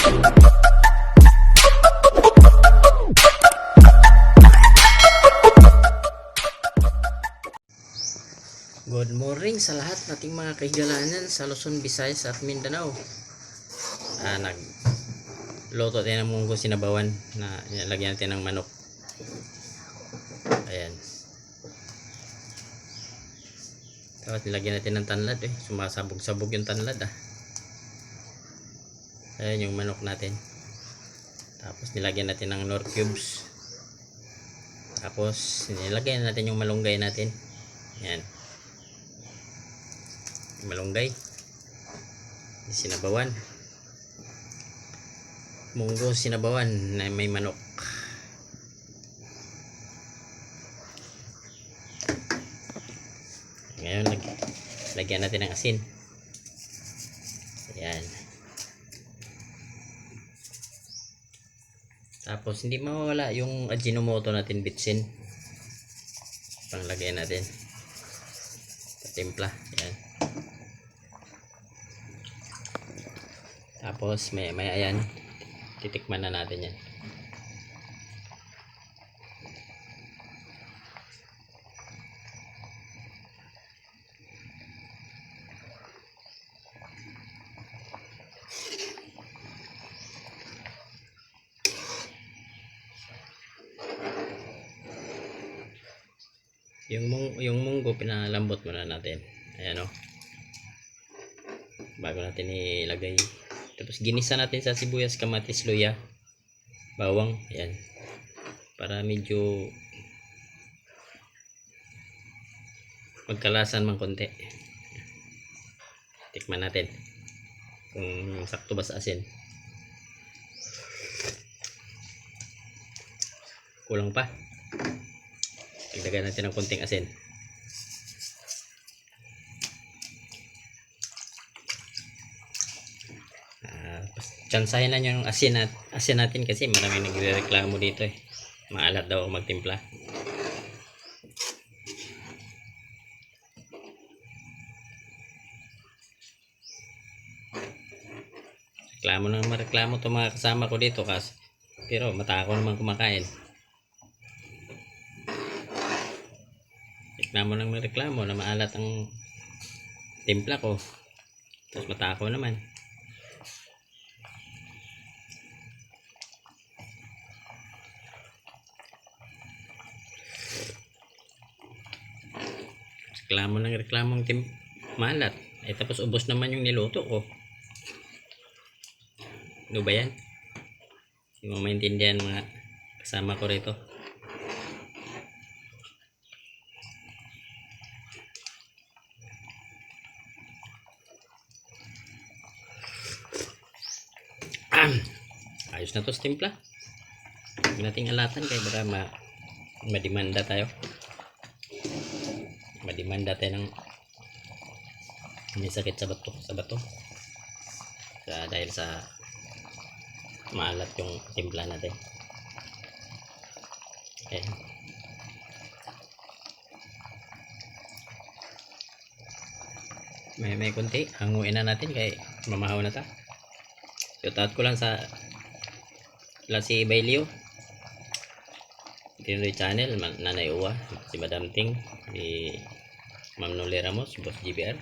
Good morning sa lahat nating mga kahigalanan sa Luzon, Visayas at Mindanao. Nagluto tayo ng munggo sinabawan na nilagyan natin ng manok. Ayan. Tapos nilagyan natin ng tanlad sumasabog-sabog yung tanlad Ayan yung manok natin. Tapos nilagyan natin ng nor cubes. Tapos nilagyan natin yung malunggay natin. Ayan. Malunggay, sinabawan, munggo sinabawan na may manok. Ngayon lagyan natin ng asin. Ayan. Tapos hindi mawala yung Ajinomoto natin, bitsin, panglagay natin sa timpla. Ayan. Tapos may ayan, titikman na natin yan. Yung munggo pinalambot muna natin. Ayan bago natin ilagay. Tapos ginisa natin sa sibuyas, kamatis, luya, bawang. Ayan. Para medyo magkalasan man konti. Tikman natin kung sakto ba sa asin. Kulang pa. Dagdagan natin ng konting asin. Tsansahin lang yung asin natin kasi maraming nagrereklamo dito maalat daw magtimpla. Reklamo to mga kasama ko dito pero matako naman kumakain. Reklamo na maalat ang timpla ko, tapos matako naman. Reklamong malat tapos ubos naman yung niluto ko. Ano ba yan? Hindi mo maintindihan mga kasama ko rito. Ayos na to sa timpla. Huwag nating alatan kaya baka madimanda tayo. Ng may sakit sa bato dahil sa maalat yung timpla natin. Ayan. May konti hanguin na natin kaya mamahaw na ta. Shoutout ko lang sa si Bailio Tinoy Channel, Nanay Uwa, si Madam Ting, si Ma'am Noli Ramos, Boss GBR,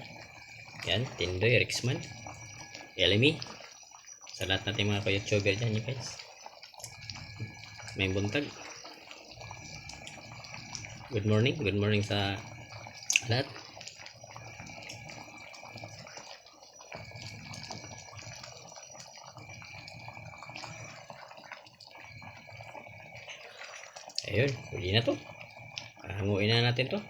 yan, Tindoy, Rixman, Elemi, sa lahat natin mga ka-youtuber dyan guys. May buntag. Good morning sa lahat. Ayun, huli na to. Hanguin na natin to.